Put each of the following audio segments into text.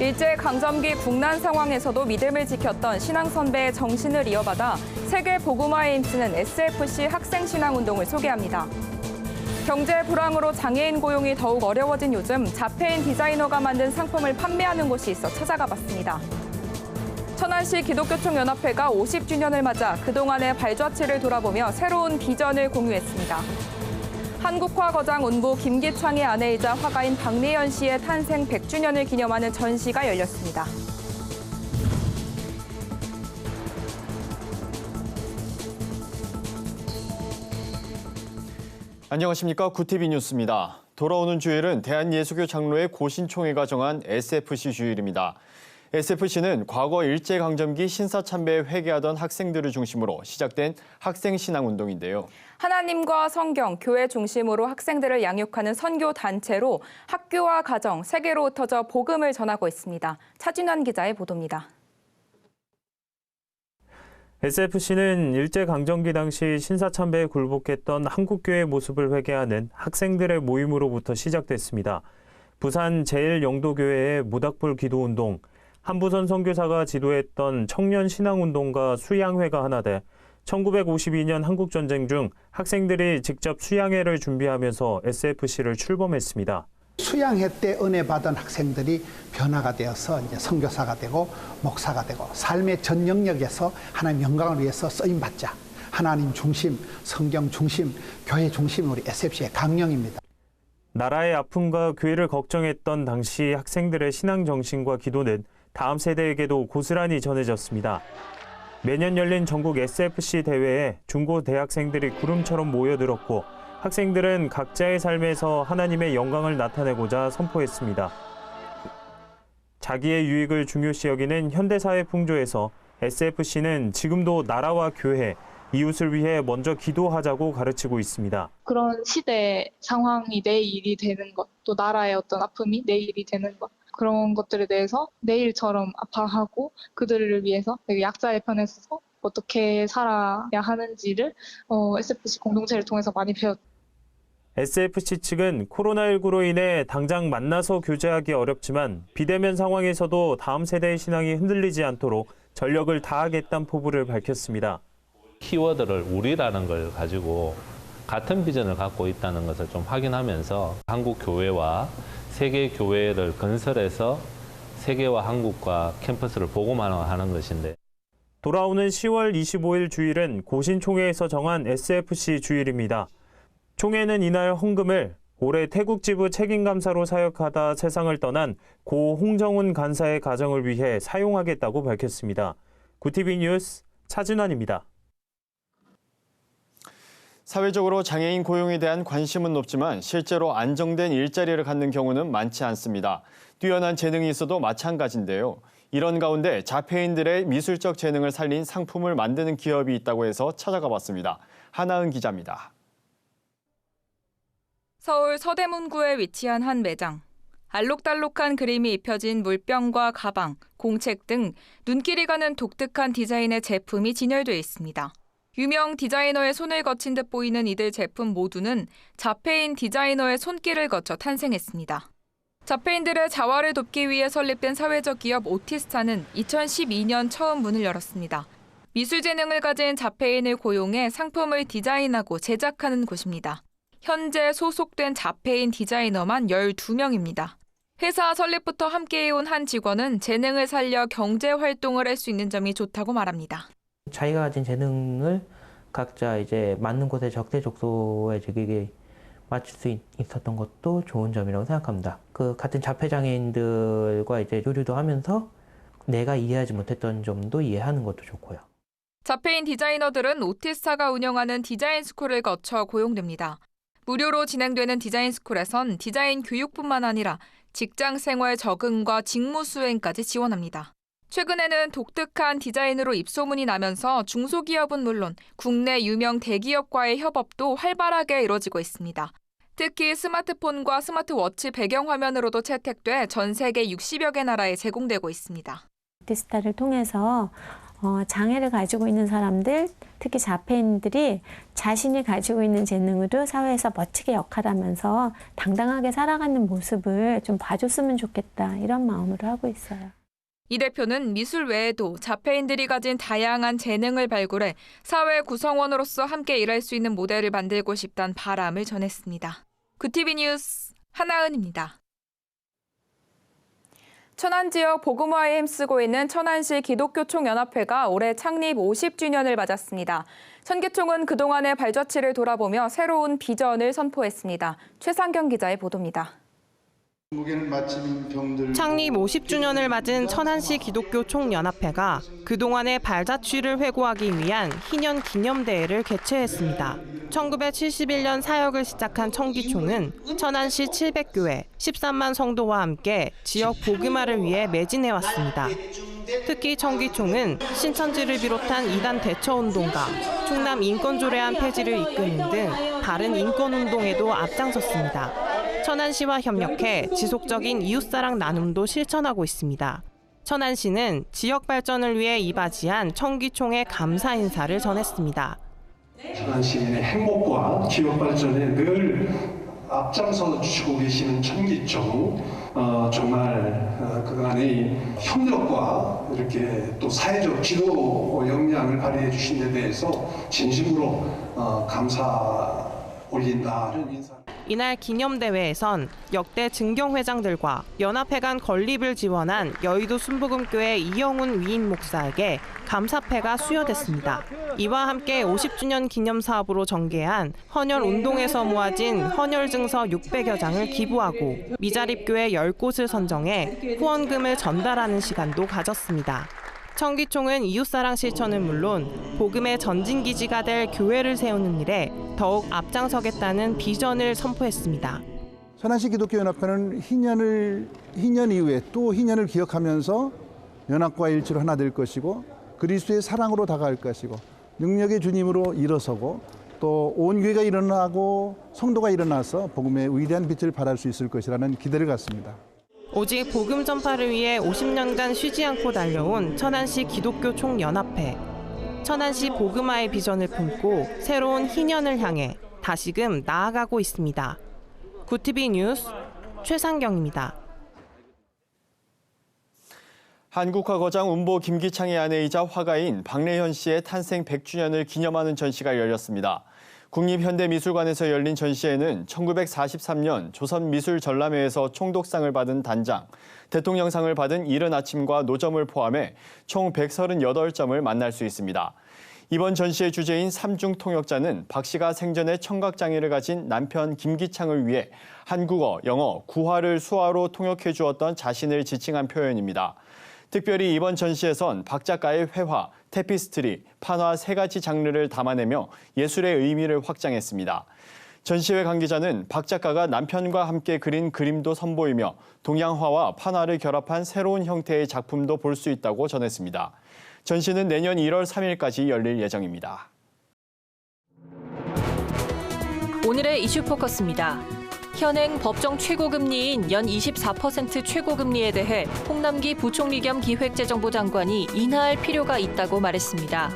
일제강점기 국난 상황에서도 믿음을 지켰던 신앙 선배의 정신을 이어받아 세계 복음화에 힘쓰는 SFC 학생신앙운동을 소개합니다. 경제 불황으로 장애인 고용이 더욱 어려워진 요즘 자폐인 디자이너가 만든 상품을 판매하는 곳이 있어 찾아가 봤습니다. 천안시 기독교총연합회가 50주년을 맞아 그동안의 발자취를 돌아보며 새로운 비전을 공유했습니다. 한국화 거장 운부 김기창의 아내이자 화가인 박내연 씨의 탄생 100주년을 기념하는 전시가 열렸습니다. 안녕하십니까. 구티비 뉴스입니다. 돌아오는 주일은 대한예수교 장로회 고신총회가 정한 SFC 주일입니다. SFC는 과거 일제강점기 신사참배에 회개하던 학생들을 중심으로 시작된 학생신앙운동인데요. 하나님과 성경, 교회 중심으로 학생들을 양육하는 선교단체로 학교와 가정, 세계로 흩어져 복음을 전하고 있습니다. 차진환 기자의 보도입니다. SFC는 일제강점기 당시 신사참배에 굴복했던 한국교회의 모습을 회개하는 학생들의 모임으로부터 시작됐습니다. 부산 제1영도교회의 모닥불 기도운동, 한부선 선교사가 지도했던 청년신앙운동과 수양회가 하나 돼 1952년 한국전쟁 중 학생들이 직접 수양회를 준비하면서 SFC를 출범했습니다. 수양회 때 은혜 받은 학생들이 변화가 되어서 이제 선교사가 되고 목사가 되고 삶의 전 영역에서 하나님 영광을 위해서 쓰임 받자. 하나님 중심, 성경 중심, 교회 중심 우리 SFC의 강령입니다. 나라의 아픔과 교회를 걱정했던 당시 학생들의 신앙 정신과 기도는 다음 세대에게도 고스란히 전해졌습니다. 매년 열린 전국 SFC 대회에 중고 대학생들이 구름처럼 모여들었고 학생들은 각자의 삶에서 하나님의 영광을 나타내고자 선포했습니다. 자기의 유익을 중요시 여기는 현대사회 풍조에서 SFC는 지금도 나라와 교회, 이웃을 위해 먼저 기도하자고 가르치고 있습니다. 그런 시대 상황이 내 일이 되는 것, 또 나라의 어떤 아픔이 내 일이 되는 것, 그런 것들에 대해서 내일처럼 아파하고 그들을 위해서 약자의 편에 서서 어떻게 살아야 하는지를 SFC 공동체를 통해서 많이 배웠습니다. SFC 측은 코로나19로 인해 당장 만나서 교제하기 어렵지만 비대면 상황에서도 다음 세대의 신앙이 흔들리지 않도록 전력을 다하겠다는 포부를 밝혔습니다. 키워드를 우리라는 걸 가지고 같은 비전을 갖고 있다는 것을 좀 확인하면서 한국 교회와 세계 교회를 건설해서 세계와 한국과 캠퍼스를 복음화하는 것인데 돌아오는 10월 25일 주일은 고신총회에서 정한 SFC 주일입니다. 총회는 이날 헌금을 올해 태국 지부 책임감사로 사역하다 세상을 떠난 고 홍정훈 간사의 가정을 위해 사용하겠다고 밝혔습니다. 구티비 뉴스 차진환입니다. 사회적으로 장애인 고용에 대한 관심은 높지만 실제로 안정된 일자리를 갖는 경우는 많지 않습니다. 뛰어난 재능이 있어도 마찬가지인데요. 이런 가운데 자폐인들의 미술적 재능을 살린 상품을 만드는 기업이 있다고 해서 찾아가 봤습니다. 하나은 기자입니다. 서울 서대문구에 위치한 한 매장. 알록달록한 그림이 입혀진 물병과 가방, 공책 등 눈길이 가는 독특한 디자인의 제품이 진열돼 있습니다. 유명 디자이너의 손을 거친 듯 보이는 이들 제품 모두는 자폐인 디자이너의 손길을 거쳐 탄생했습니다. 자폐인들의 자활을 돕기 위해 설립된 사회적 기업 오티스타는 2012년 처음 문을 열었습니다. 미술 재능을 가진 자폐인을 고용해 상품을 디자인하고 제작하는 곳입니다. 현재 소속된 자폐인 디자이너만 12명입니다. 회사 설립부터 함께해온 한 직원은 재능을 살려 경제 활동을 할 수 있는 점이 좋다고 말합니다. 자기가 가진 재능을 각자 이제 맞는 곳에 적재적소에 적에게 맞출 수 있었던 것도 좋은 점이라고 생각합니다. 그 같은 자폐장애인들과 이제 교류도 하면서 내가 이해하지 못했던 점도 이해하는 것도 좋고요. 자폐인 디자이너들은 오티스타가 운영하는 디자인 스쿨을 거쳐 고용됩니다. 무료로 진행되는 디자인 스쿨에선 디자인 교육뿐만 아니라 직장 생활 적응과 직무 수행까지 지원합니다. 최근에는 독특한 디자인으로 입소문이 나면서 중소기업은 물론 국내 유명 대기업과의 협업도 활발하게 이뤄지고 있습니다. 특히 스마트폰과 스마트워치 배경화면으로도 채택돼 전 세계 60여 개 나라에 제공되고 있습니다. 오티스타를 통해서 장애를 가지고 있는 사람들, 특히 자폐인들이 자신이 가지고 있는 재능으로 사회에서 멋지게 역할하면서 당당하게 살아가는 모습을 좀 봐줬으면 좋겠다, 이런 마음으로 하고 있어요. 이 대표는 미술 외에도 자폐인들이 가진 다양한 재능을 발굴해 사회 구성원으로서 함께 일할 수 있는 모델을 만들고 싶다는 바람을 전했습니다. 구티비 뉴스 하나은입니다. 천안 지역 복음화에 힘쓰고 있는 천안시 기독교총연합회가 올해 창립 50주년을 맞았습니다. 천기총은 그동안의 발자취를 돌아보며 새로운 비전을 선포했습니다. 최상경 기자의 보도입니다. 창립 50주년을 맞은 천안시 기독교총연합회가 그동안의 발자취를 회고하기 위한 희년 기념대회를 개최했습니다. 1971년 사역을 시작한 청기총은 천안시 700교회 13만 성도와 함께 지역 복음화를 위해 매진해왔습니다. 특히 청기총은 신천지를 비롯한 이단 대처운동가, 충남 인권조례안 폐지를 이끄는 등 다른 인권운동에도 앞장섰습니다. 천안시와 협력해 지속적인 이웃사랑 나눔도 실천하고 있습니다. 천안시는 지역 발전을 위해 이바지한 청기총의 감사 인사를 전했습니다. 천안 시민의 행복과 지역 발전에 늘 앞장서 주시고 계시는 청기총, 정말 그간의 협력과 이렇게 또 사회적 지도 역량을 발휘해 주신 데 대해서 진심으로 감사 올린다는 인사. 이날 기념대회에선 역대 증경회장들과 연합회 간 건립을 지원한 여의도 순복음교회 이영훈 위인 목사에게 감사패가 수여됐습니다. 이와 함께 50주년 기념사업으로 전개한 헌혈운동에서 모아진 헌혈증서 600여 장을 기부하고 미자립교회 10곳을 선정해 후원금을 전달하는 시간도 가졌습니다. 청기총은 이웃사랑 실천은 물론 복음의 전진기지가 될 교회를 세우는 일에 더욱 앞장서겠다는 비전을 선포했습니다. 천안시 기독교연합회는 희년 이후에 또 희년을 기억하면서 연합과 일치로 하나 될 것이고 그리스도의 사랑으로 다가갈 것이고 능력의 주님으로 일어서고 또 온 교회가 일어나고 성도가 일어나서 복음의 위대한 빛을 발할 수 있을 것이라는 기대를 갖습니다. 오직 복음 전파를 위해 50년간 쉬지 않고 달려온 천안시 기독교총연합회. 천안시 복음화의 비전을 품고 새로운 희년을 향해 다시금 나아가고 있습니다. 구티비 뉴스 최상경입니다. 한국화 거장 운보 김기창의 아내이자 화가인 박래현 씨의 탄생 100주년을 기념하는 전시가 열렸습니다. 국립현대미술관에서 열린 전시회는 1943년 조선미술전람회에서 총독상을 받은 단장, 대통령상을 받은 이른아침과 노점을 포함해 총 138점을 만날 수 있습니다. 이번 전시의 주제인 삼중통역자는 박 씨가 생전에 청각장애를 가진 남편 김기창을 위해 한국어, 영어, 구화를 수화로 통역해 주었던 자신을 지칭한 표현입니다. 특별히 이번 전시에선 박 작가의 회화, 테피스트리, 판화 3가지 장르를 담아내며 예술의 의미를 확장했습니다. 전시회 관계자는 박 작가가 남편과 함께 그린 그림도 선보이며 동양화와 판화를 결합한 새로운 형태의 작품도 볼 수 있다고 전했습니다. 전시는 내년 1월 3일까지 열릴 예정입니다. 오늘의 이슈 포커스입니다. 현행 법정 최고금리인 연 24% 최고금리에 대해 홍남기 부총리 겸 기획재정부 장관이 인하할 필요가 있다고 말했습니다.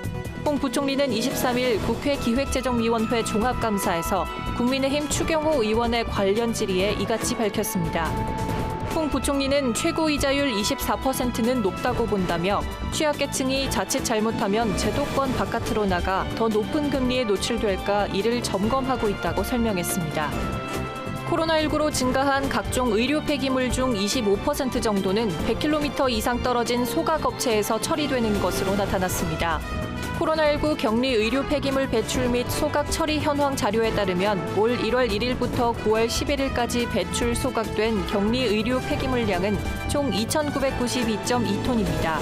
홍 부총리는 23일 국회 기획재정위원회 종합감사에서 국민의힘 추경호 의원의 관련 질의에 이같이 밝혔습니다. 홍 부총리는 최고이자율 24%는 높다고 본다며 취약계층이 자칫 잘못하면 제도권 바깥으로 나가 더 높은 금리에 노출될까 이를 점검하고 있다고 설명했습니다. 코로나19로 증가한 각종 의료 폐기물 중 25% 정도는 100km 이상 떨어진 소각업체에서 처리되는 것으로 나타났습니다. 코로나19 격리 의료 폐기물 배출 및 소각 처리 현황 자료에 따르면 올 1월 1일부터 9월 11일까지 배출 소각된 격리 의료 폐기물량은 총 2,992.2톤입니다.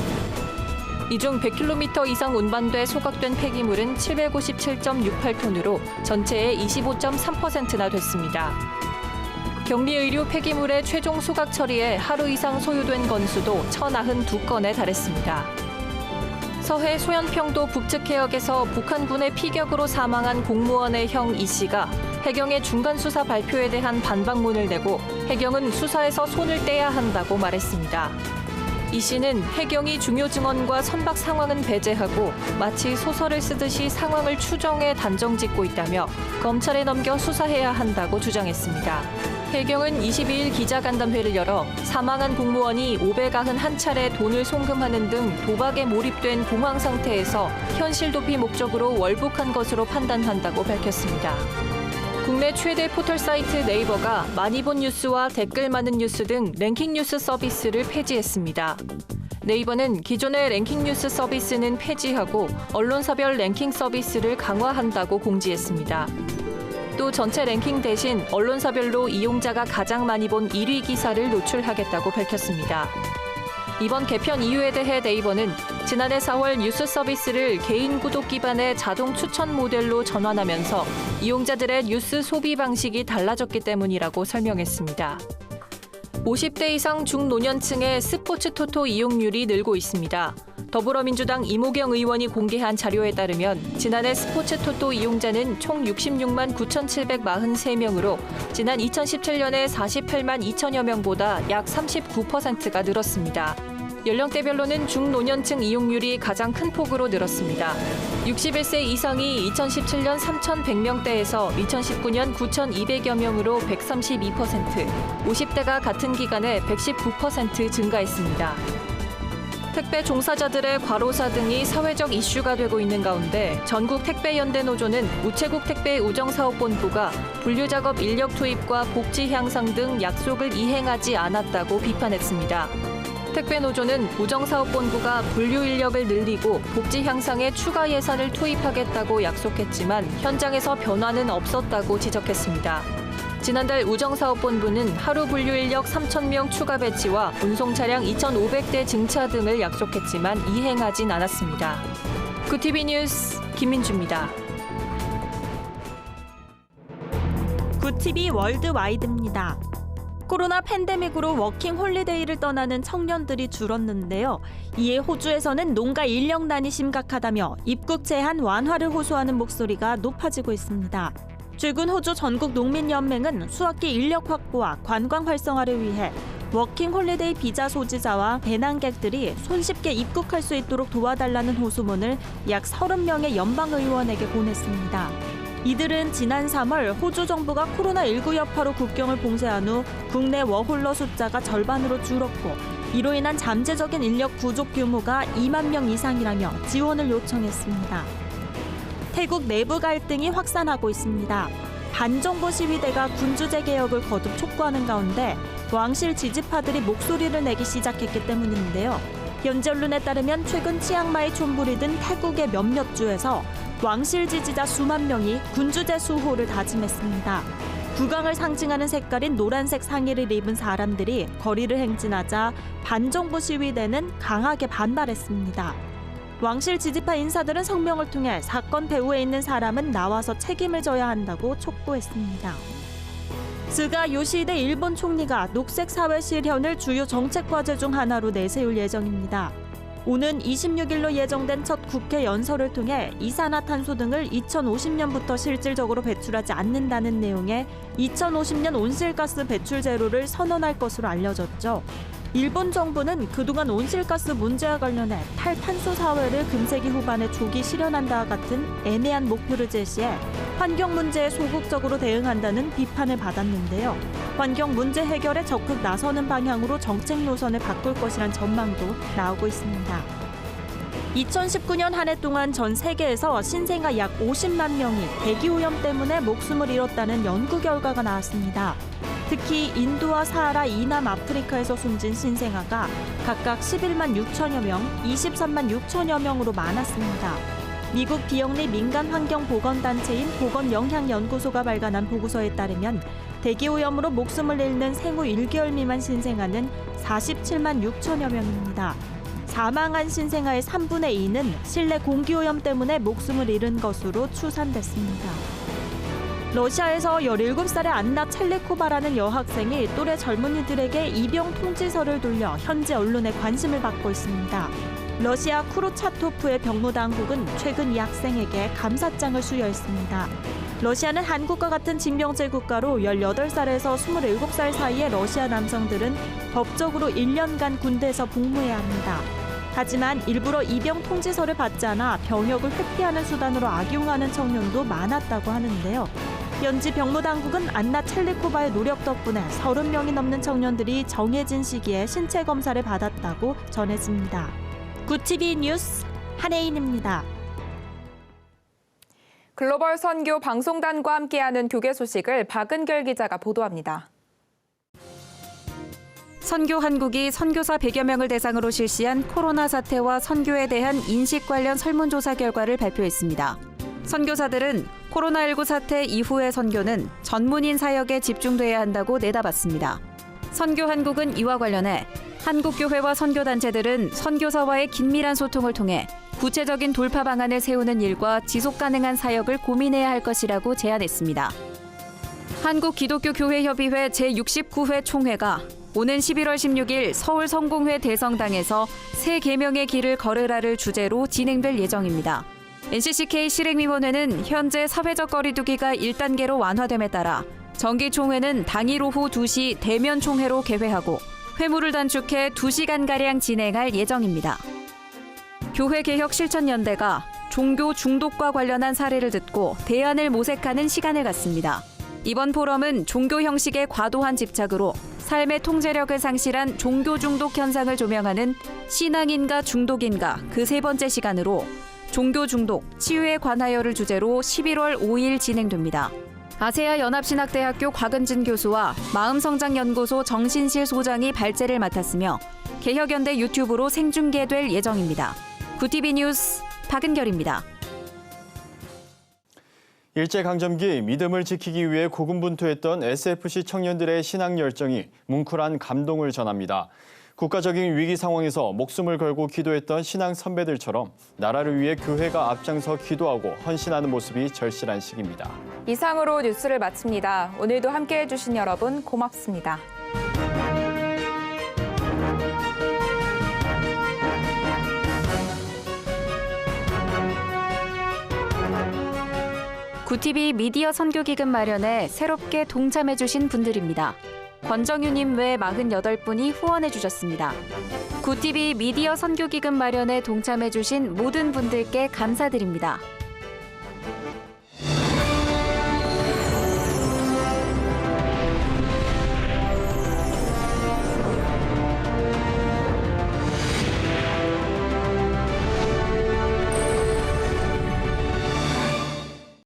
이 중 100km 이상 운반돼 소각된 폐기물은 757.68톤으로 전체의 25.3%나 됐습니다. 격리 의료 폐기물의 최종 소각 처리에 하루 이상 소요된 건수도 1,092건에 달했습니다. 서해 소연평도 북측 해역에서 북한군의 피격으로 사망한 공무원의 형 이 씨가 해경의 중간 수사 발표에 대한 반박문을 내고 해경은 수사에서 손을 떼야 한다고 말했습니다. 이 씨는 해경이 중요 증언과 선박 상황은 배제하고 마치 소설을 쓰듯이 상황을 추정해 단정짓고 있다며 검찰에 넘겨 수사해야 한다고 주장했습니다. 해경은 22일 기자간담회를 열어 사망한 공무원이 591차례 돈을 송금하는 등 도박에 몰입된 공황 상태에서 현실 도피 목적으로 월북한 것으로 판단한다고 밝혔습니다. 국내 최대 포털 사이트 네이버가 많이 본 뉴스와 댓글 많은 뉴스 등 랭킹 뉴스 서비스를 폐지했습니다. 네이버는 기존의 랭킹 뉴스 서비스는 폐지하고 언론사별 랭킹 서비스를 강화한다고 공지했습니다. 또 전체 랭킹 대신 언론사별로 이용자가 가장 많이 본 1위 기사를 노출하겠다고 밝혔습니다. 이번 개편 이유에 대해 네이버는 지난해 4월 뉴스 서비스를 개인 구독 기반의 자동 추천 모델로 전환하면서 이용자들의 뉴스 소비 방식이 달라졌기 때문이라고 설명했습니다. 50대 이상 중노년층의 스포츠 토토 이용률이 늘고 있습니다. 더불어민주당 이모경 의원이 공개한 자료에 따르면 지난해 스포츠 토토 이용자는 총 66만 9,743명으로 지난 2017년에 48만 2천여 명보다 약 39%가 늘었습니다. 연령대별로는 중노년층 이용률이 가장 큰 폭으로 늘었습니다. 61세 이상이 2017년 3,100명대에서 2019년 9,200여 명으로 132%, 50대가 같은 기간에 119% 증가했습니다. 택배 종사자들의 과로사 등이 사회적 이슈가 되고 있는 가운데 전국택배연대노조는 우체국 택배 우정사업본부가 분류작업 인력 투입과 복지 향상 등 약속을 이행하지 않았다고 비판했습니다. 택배노조는 우정사업본부가 분류 인력을 늘리고 복지 향상에 추가 예산을 투입하겠다고 약속했지만 현장에서 변화는 없었다고 지적했습니다. 지난달 우정사업본부는 하루 분류 인력 3,000명 추가 배치와 운송 차량 2,500대 증차 등을 약속했지만 이행하진 않았습니다. 굿TV 뉴스 김민주입니다. 굿TV 월드와이드입니다. 코로나 팬데믹으로 워킹 홀리데이를 떠나는 청년들이 줄었는데요. 이에 호주에서는 농가 인력난이 심각하다며 입국 제한 완화를 호소하는 목소리가 높아지고 있습니다. 최근 호주 전국 농민연맹은 수학기 인력 확보와 관광 활성화를 위해 워킹 홀리데이 비자 소지자와 배낭객들이 손쉽게 입국할 수 있도록 도와달라는 호소문을 약 30명의 연방의원에게 보냈습니다. 이들은 지난 3월 호주 정부가 코로나19 여파로 국경을 봉쇄한 후 국내 워홀러 숫자가 절반으로 줄었고 이로 인한 잠재적인 인력 부족 규모가 2만 명 이상이라며 지원을 요청했습니다. 태국 내부 갈등이 확산하고 있습니다. 반정부 시위대가 군주제 개혁을 거듭 촉구하는 가운데 왕실 지지파들이 목소리를 내기 시작했기 때문인데요. 현지 언론에 따르면 최근 치앙마이 촌불이 든 태국의 몇몇 주에서 왕실 지지자 수만 명이 군주제 수호를 다짐했습니다. 국왕을 상징하는 색깔인 노란색 상의를 입은 사람들이 거리를 행진하자 반정부 시위대는 강하게 반발했습니다. 왕실 지지파 인사들은 성명을 통해 사건 배후에 있는 사람은 나와서 책임을 져야 한다고 촉구했습니다. 스가 요시히데 일본 총리가 녹색 사회 실현을 주요 정책 과제 중 하나로 내세울 예정입니다. 오는 26일로 예정된 첫 국회 연설을 통해 이산화탄소 등을 2050년부터 실질적으로 배출하지 않는다는 내용의 2050년 온실가스 배출 제로를 선언할 것으로 알려졌죠. 일본 정부는 그동안 온실가스 문제와 관련해 탈탄소 사회를 금세기 후반에 조기 실현한다와 같은 애매한 목표를 제시해 환경 문제에 소극적으로 대응한다는 비판을 받았는데요. 환경 문제 해결에 적극 나서는 방향으로 정책 노선을 바꿀 것이란 전망도 나오고 있습니다. 2019년 한 해 동안 전 세계에서 신생아 약 50만 명이 대기오염 때문에 목숨을 잃었다는 연구 결과가 나왔습니다. 특히 인도와 사하라 이남 아프리카에서 숨진 신생아가 각각 11만 6천여 명, 23만 6천여 명으로 많았습니다. 미국 비영리 민간 환경보건단체인 보건영향연구소가 발간한 보고서에 따르면 대기오염으로 목숨을 잃는 생후 1개월 미만 신생아는 47만 6천여 명입니다. 사망한 신생아의 3분의 2는 실내 공기오염 때문에 목숨을 잃은 것으로 추산됐습니다. 러시아에서 17살의 안나 첼레코바라는 여학생이 또래 젊은이들에게 입영 통지서를 돌려 현지 언론의 관심을 받고 있습니다. 러시아 쿠르차토프의 병무당국은 최근 이 학생에게 감사장을 수여했습니다. 러시아는 한국과 같은 징병제 국가로 18살에서 27살 사이의 러시아 남성들은 법적으로 1년간 군대에서 복무해야 합니다. 하지만 일부러 입영 통지서를 받지 않아 병역을 회피하는 수단으로 악용하는 청년도 많았다고 하는데요. 현지 병무당국은 안나 찰리코바의 노력 덕분에 30명이 넘는 청년들이 정해진 시기에 신체 검사를 받았다고 전했습니다. 구티비 뉴스 한혜인입니다. 글로벌 선교 방송단과 함께하는 교계 소식을 박은결 기자가 보도합니다. 선교 한국이 선교사 100여 명을 대상으로 실시한 코로나 사태와 선교에 대한 인식 관련 설문조사 결과를 발표했습니다. 선교사들은 코로나19 사태 이후의 선교는 전문인 사역에 집중돼야 한다고 내다봤습니다. 선교 한국은 이와 관련해 한국교회와 선교단체들은 선교사와의 긴밀한 소통을 통해 구체적인 돌파 방안을 세우는 일과 지속 가능한 사역을 고민해야 할 것이라고 제안했습니다. 한국기독교교회협의회 제69회 총회가 오는 11월 16일 서울 성공회 대성당에서 새 계명의 길을 걸으라를 주제로 진행될 예정입니다. NCCK 실행위원회는 현재 사회적 거리두기가 1단계로 완화됨에 따라 정기총회는 당일 오후 2시 대면 총회로 개회하고 회무를 단축해 2시간가량 진행할 예정입니다. 교회개혁실천연대가 종교 중독과 관련한 사례를 듣고 대안을 모색하는 시간을 갖습니다. 이번 포럼은 종교 형식의 과도한 집착으로 삶의 통제력을 상실한 종교 중독 현상을 조명하는 신앙인가 중독인가 그 세 번째 시간으로 종교 중독, 치유에 관하여를 주제로 11월 5일 진행됩니다. 아세아 연합신학대학교 곽은진 교수와 마음성장연구소 정신실 소장이 발제를 맡았으며 개혁연대 유튜브로 생중계될 예정입니다. 구티비 뉴스 박은결입니다. 일제강점기 믿음을 지키기 위해 고군분투했던 SFC 청년들의 신앙 열정이 뭉클한 감동을 전합니다. 국가적인 위기 상황에서 목숨을 걸고 기도했던 신앙 선배들처럼 나라를 위해 교회가 앞장서 기도하고 헌신하는 모습이 절실한 시기입니다. 이상으로 뉴스를 마칩니다. 오늘도 함께해 주신 여러분 고맙습니다. 구티비 미디어 선교기금 마련에 새롭게 동참해주신 분들입니다. 권정유님 외 48분이 후원해주셨습니다. 구티비 미디어 선교기금 마련에 동참해주신 모든 분들께 감사드립니다.